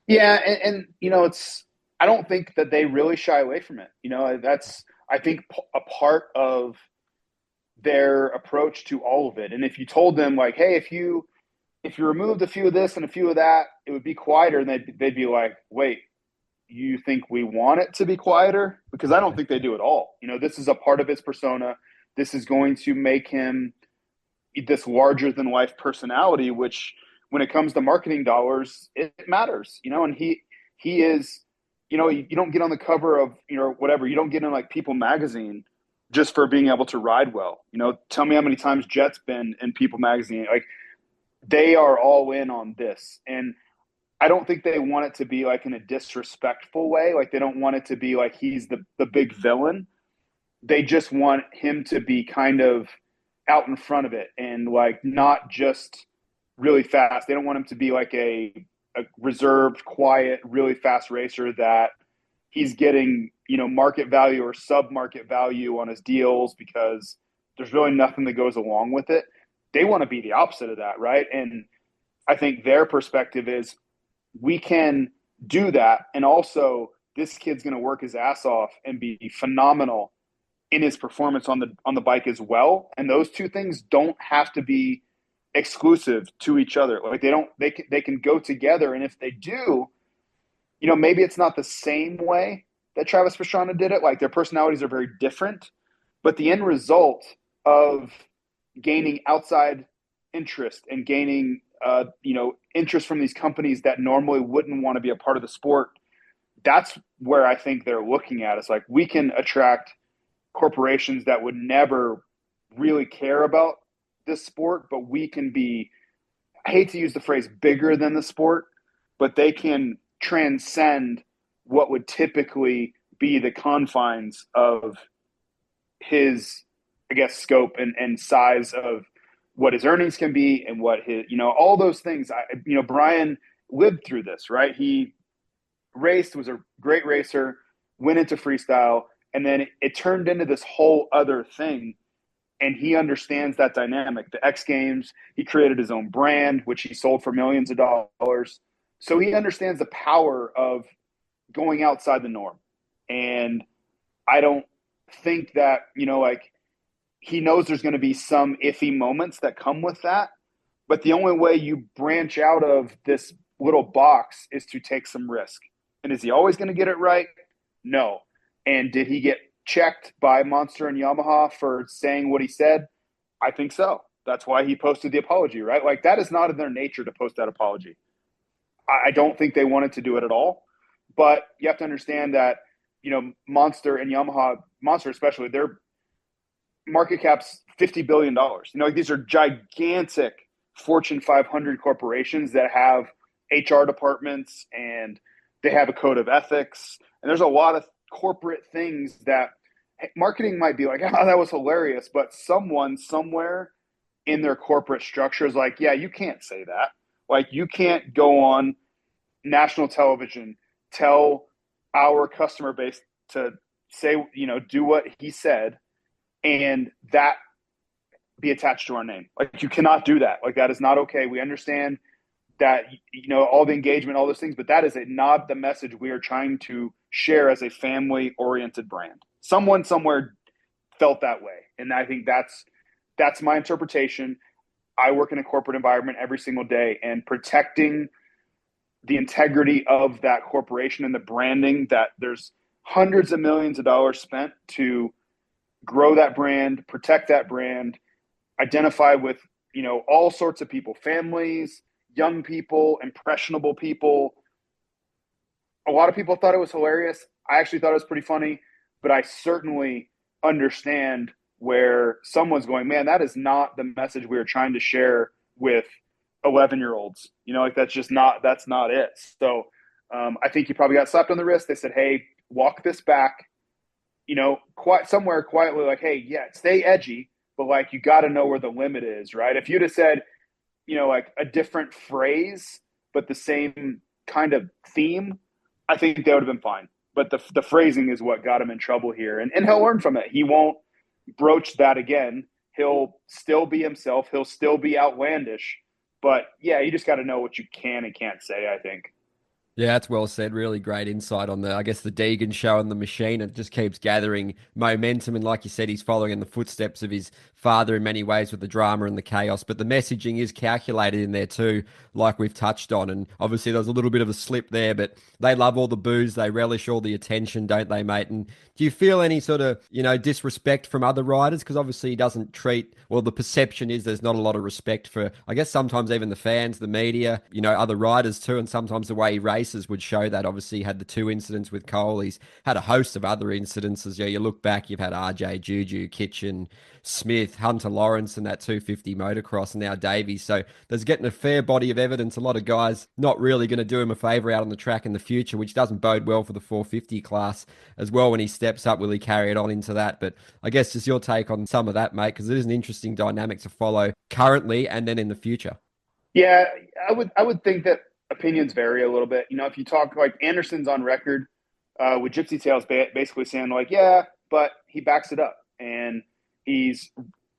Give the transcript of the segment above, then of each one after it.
Yeah, I don't think that they really shy away from it. That's I think a part of their approach to all of it. And if you told them like, hey, if you removed a few of this and a few of that, it would be quieter, and they'd be like, wait, you think we want it to be quieter? Because I don't think they do at all. This is a part of his persona. This is going to make him this larger than life personality, which when it comes to marketing dollars, it matters, and he is, you don't get on the cover of, whatever, you don't get in like People magazine just for being able to ride well. Tell me how many times Jet's been in People magazine. Like they are all in on this. And I don't think they want it to be like in a disrespectful way. Like they don't want it to be like he's the big villain. They just want him to be kind of out in front of it and like not just really fast. They don't want him to be like a reserved, quiet, really fast racer that he's getting, market value or sub market value on his deals because there's really nothing that goes along with it. They want to be the opposite of that, right? And I think their perspective is we can do that. And also, this kid's going to work his ass off and be phenomenal in his performance on the bike as well. And those two things don't have to be exclusive to each other. Like they can go together. And if they do, maybe it's not the same way that Travis Pastrana did it. Like their personalities are very different, but the end result of gaining outside interest and gaining interest from these companies that normally wouldn't want to be a part of the sport, that's where I think they're looking at. It's like we can attract corporations that would never really care about this sport, but we can be, I hate to use the phrase bigger than the sport, but they can transcend what would typically be the confines of his, I guess, scope and size of what his earnings can be and what his, all those things. Brian lived through this, right? He raced, was a great racer, went into freestyle, and then it turned into this whole other thing. And he understands that dynamic. The X Games, he created his own brand, which he sold for millions of dollars. So he understands the power of going outside the norm. And I don't think that, like he knows there's going to be some iffy moments that come with that. But the only way you branch out of this little box is to take some risk. And is he always going to get it right? No. And did he get checked by Monster and Yamaha for saying what he said? I think so. That's why he posted the apology, right? Like that is not in their nature to post that apology. I don't think they wanted to do it at all. But you have to understand that, Monster and Yamaha, Monster especially, their market cap's $50 billion. Like these are gigantic Fortune 500 corporations that have HR departments and they have a code of ethics. And there's a lot of corporate things that marketing might be like, oh, that was hilarious. But someone somewhere in their corporate structure is like, yeah, you can't say that. Like you can't go on national television, tell our customer base to say, do what he said and that be attached to our name. Like you cannot do that. Like that is not okay. We understand that, all the engagement, all those things, but that is not the message we are trying to share as a family oriented brand. Someone somewhere felt that way. And I think that's my interpretation. I work in a corporate environment every single day, and protecting the integrity of that corporation and the branding, that there's hundreds of millions of dollars spent to grow that brand, protect that brand, identify with, all sorts of people, families, young people, impressionable people. A lot of people thought it was hilarious. I actually thought it was pretty funny, but I certainly understand where someone's going, man, that is not the message we were trying to share with 11-year-olds. Like that's not it. So I think he probably got slapped on the wrist. They said, hey, walk this back, somewhere quietly, like, hey, yeah, stay edgy, but like you got to know where the limit is, right? If you'd have said, like a different phrase, but the same kind of theme, I think that would have been fine. But the phrasing is what got him in trouble here. And he'll learn from it. He won't broach that again. He'll still be himself. He'll still be outlandish. But yeah, you just got to know what you can and can't say, I think. Yeah, that's well said. Really great insight on I guess, the Deegan show and the machine. It just keeps gathering momentum. And like you said, he's following in the footsteps of his father in many ways with the drama and the chaos. But the messaging is calculated in there too, like we've touched on. And obviously, there was a little bit of a slip there, but they love all the booze. They relish all the attention, don't they, mate? And do you feel any sort of, disrespect from other riders? Because obviously, he doesn't treat, well, the perception is there's not a lot of respect for, I guess, sometimes even the fans, the media, other riders too. And sometimes the way he races would show that. Obviously, he had the two incidents with Cole. He's had a host of other incidences. You look back, you've had RJ, Juju, Kitchen, Smith, Hunter Lawrence, and that 250 motocross, and now Davies. So there's getting a fair body of evidence. A lot of guys not really going to do him a favour out on the track in the future, which doesn't bode well for the 450 class as well. When he steps up, will he carry it on into that? But I guess just your take on some of that, mate, because it is an interesting dynamic to follow currently and then in the future. Yeah, I would think that opinions vary a little bit. If you talk like Anderson's on record with Gypsy Tales basically saying like, yeah, but he backs it up and he's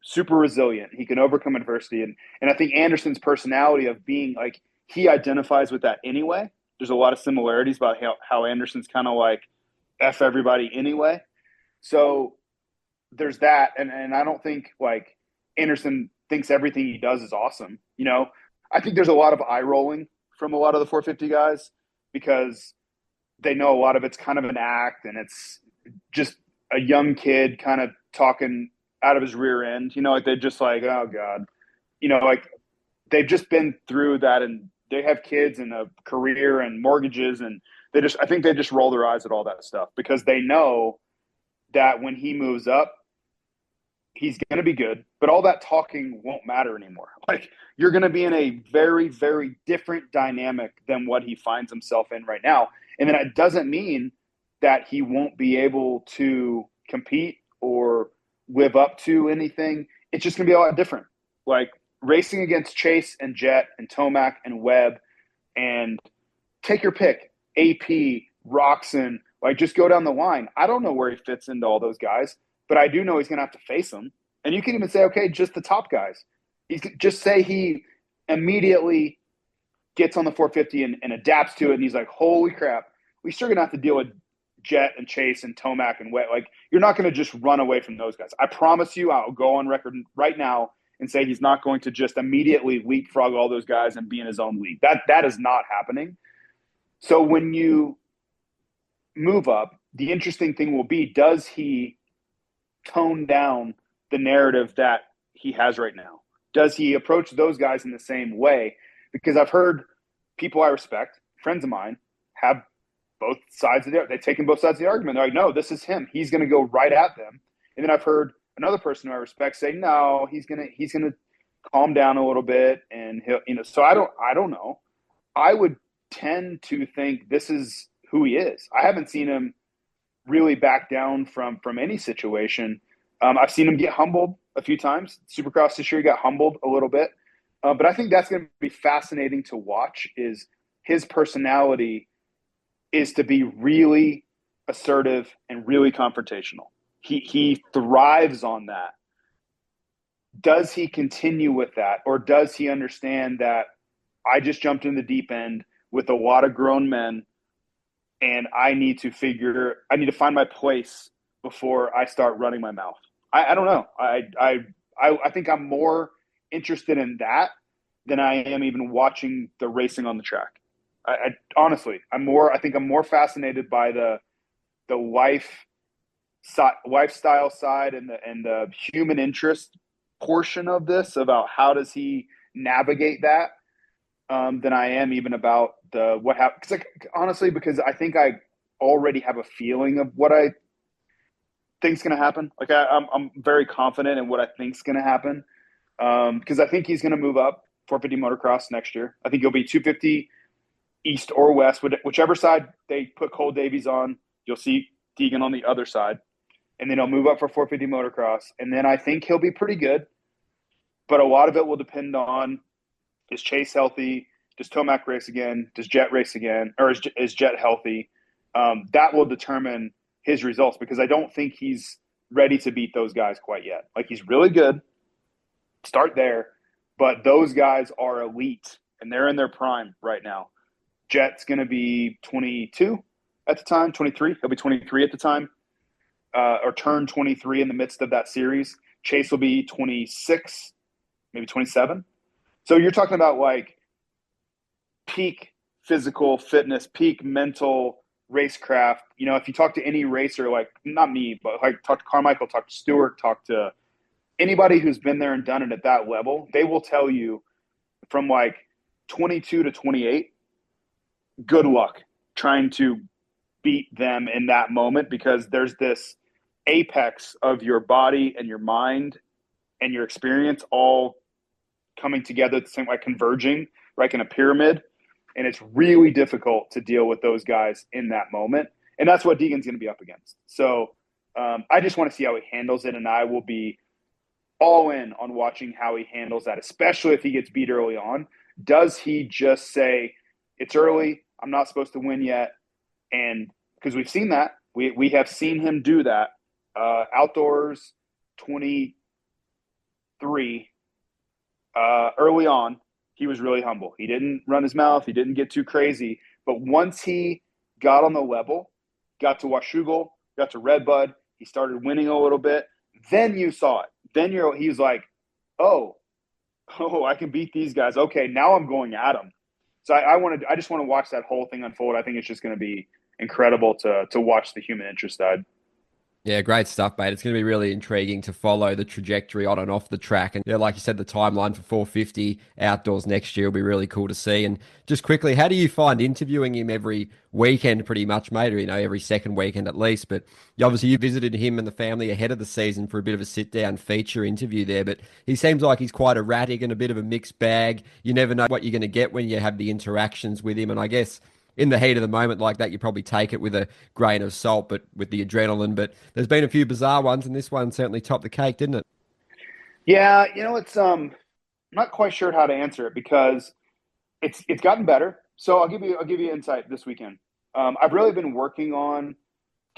super resilient. He can overcome adversity, and I think Anderson's personality of being like he identifies with that anyway. There's a lot of similarities about how Anderson's kind of like f everybody anyway. So there's that, and I don't think like Anderson thinks everything he does is awesome. I think there's a lot of eye rolling from a lot of the 450 guys because they know a lot of it's kind of an act and it's just a young kid kind of talking out of his rear end. Like they're just like, oh God, like they've just been through that and they have kids and a career and mortgages and I think they just roll their eyes at all that stuff because they know that when he moves up, he's going to be good, but all that talking won't matter anymore. Like you're going to be in a very, very different dynamic than what he finds himself in right now. And then it doesn't mean that he won't be able to compete or live up to anything. It's just going to be a lot different. Like racing against Chase and Jet and Tomac and Webb and take your pick, AP, Roxon, like just go down the line. I don't know where he fits into all those guys, but I do know he's going to have to face them. And you can even say, okay, just the top guys. Just say he immediately gets on the 450 and adapts to it, and he's like, holy crap, we sure going to have to deal with Jet and Chase and Tomac and Wet. Like, you're not going to just run away from those guys. I promise you, I'll go on record right now and say he's not going to just immediately leapfrog all those guys and be in his own league. That is not happening. So when you move up, the interesting thing will be, does he tone down the narrative that he has right now? Does he approach those guys in the same way? Because I've heard people I respect, friends of mine, have both sides of they've taken both sides of the argument. They're like, no, this is him. He's going to go right at them. And then I've heard another person who I respect say, no, he's gonna calm down a little bit, and he'll, So I don't know. I would tend to think this is who he is. I haven't seen him really back down from any situation. I've seen him get humbled a few times. Supercross this year, he got humbled a little bit. But I think that's going to be fascinating to watch is his personality is to be really assertive and really confrontational. He thrives on that. Does he continue with that? Or does he understand that I just jumped in the deep end with a lot of grown men and I need to find my place before I start running my mouth? I don't know. I think I'm more interested in that than I am even watching the racing on the track. Honestly, I think I'm more fascinated by the lifestyle side and the human interest portion of this about how does he navigate that than I am even about the what happened. Honestly, because I think I already have a feeling of what I think's going to happen. Like I'm very confident in what I think's going to happen because I think he's going to move up 450 motocross next year. I think he'll be 250 east or west, whichever side they put Cole Davies on. You'll see Deegan on the other side, and then he'll move up for 450 motocross, and then I think he'll be pretty good. But a lot of it will depend on, is Chase healthy? Does Tomac race again? Does Jet race again? Or is Jet healthy? That will determine his results because I don't think he's ready to beat those guys quite yet. Like he's really good. Start there. But those guys are elite and they're in their prime right now. Jet's going to be 22 at the time, 23. He'll be 23 at the time, or turn 23 in the midst of that series. Chase will be 26, maybe 27. So you're talking about like peak physical fitness, peak mental racecraft. You know, if you talk to any racer, like not me, but like talk to Carmichael, talk to Stewart, talk to anybody who's been there and done it at that level, they will tell you from like 22 to 28, good luck trying to beat them in that moment because there's this apex of your body and your mind and your experience all coming together at the same, like converging like in a pyramid, and it's really difficult to deal with those guys in that moment, and that's what Deegan's going to be up against. So I just want to see how he handles it, and I will be all in on watching how he handles that, especially if he gets beat early on. Does he just say, it's early, I'm not supposed to win yet? And because we've seen that, we have seen him do that. Outdoors 23, early on, he was really humble. He didn't run his mouth. He didn't get too crazy. But once he got on the level, got to Washougal, got to Redbud, he started winning a little bit. Then you saw it. Then he's like, oh, I can beat these guys. Okay, now I'm going at them. So I just want to watch that whole thing unfold. I think it's just going to be incredible to watch the human interest side. Yeah, great stuff, mate. It's going to be really intriguing to follow the trajectory on and off the track. And yeah, like you said, the timeline for 450 outdoors next year will be really cool to see. And just quickly, how do you find interviewing him every weekend pretty much, mate, or, every second weekend at least? But obviously you visited him and the family ahead of the season for a bit of a sit-down feature interview there. But he seems like he's quite erratic and a bit of a mixed bag. You never know what you're going to get when you have the interactions with him. And I guess in the heat of the moment like that, you probably take it with a grain of salt, but with the adrenaline. But there's been a few bizarre ones, and this one certainly topped the cake, didn't it? Yeah, it's I'm not quite sure how to answer it because it's gotten better. So I'll give you insight this weekend. I've really been working on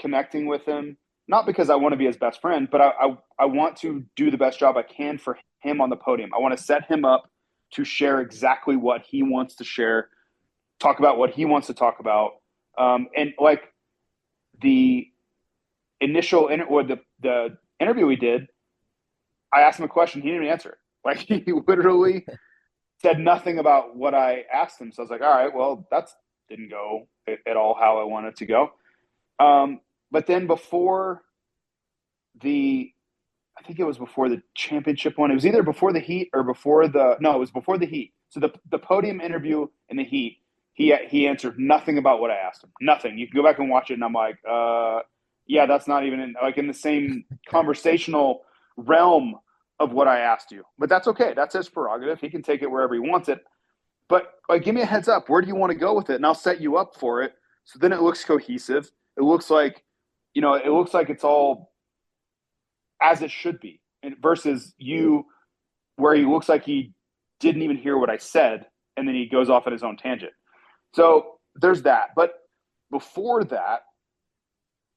connecting with him, not because I want to be his best friend, but I want to do the best job I can for him on the podium. I want to set him up to share exactly what he wants to share, talk about what he wants to talk about, and like the or the interview we did, I asked him a question, he didn't even answer it. Like he literally said nothing about what I asked him. So I was like, all right, well, that didn't go at all how I wanted to go. But then before the, I think it was before the championship one. It was either before the heat or before the, no, it was before the heat. So the podium interview in the heat, he answered nothing about what I asked him. Nothing. You can go back and watch it, and I'm like, yeah, that's not even in the same conversational realm of what I asked you. But that's okay. That's his prerogative. He can take it wherever he wants it. But like, give me a heads up. Where do you want to go with it? And I'll set you up for it. So then it looks cohesive. It looks like, it looks like it's all as it should be. And versus you, where he looks like he didn't even hear what I said, and then he goes off at his own tangent. So there's that. But before that,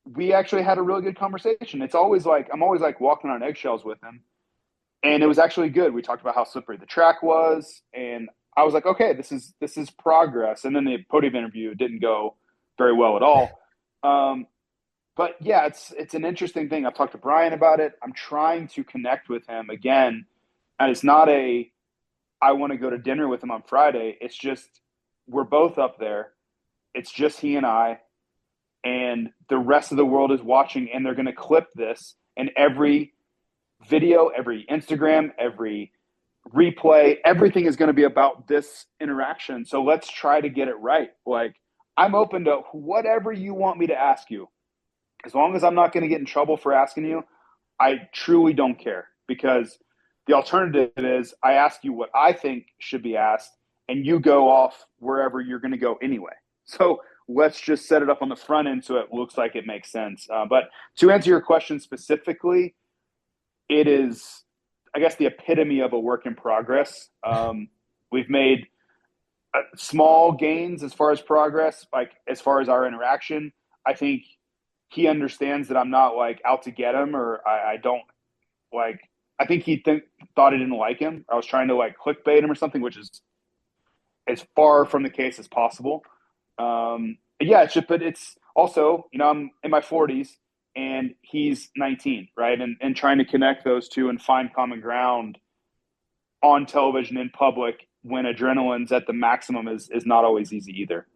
we actually had a really good conversation. It's always like I'm always like walking on eggshells with him, and it was actually good. We talked about how slippery the track was, and I was like, okay, this is progress. And then the podium interview didn't go very well at all. But yeah, it's an interesting thing. I've talked to Brian about it. I'm trying to connect with him again, and it's not I want to go to dinner with him on Friday. It's just we're both up there. It's just he and I, and the rest of the world is watching, and they're going to clip this, and every video, every Instagram, every replay, everything is going to be about this interaction. So let's try to get it right. Like, I'm open to whatever you want me to ask you. As long as I'm not going to get in trouble for asking you, I truly don't care, because the alternative is I ask you what I think should be asked and you go off wherever you're going to go anyway. So let's just set it up on the front end so it looks like it makes sense. But to answer your question specifically, it is, I guess, the epitome of a work in progress. We've made small gains as far as progress, like as far as our interaction. I think he understands that I'm not like out to get him, or I don't like. I think he thought I didn't like him. I was trying to like clickbait him or something, which is as far from the case as possible. Yeah, it's just, but it's also, I'm in my 40s and he's 19, right? And trying to connect those two and find common ground on television in public when adrenaline's at the maximum is not always easy either.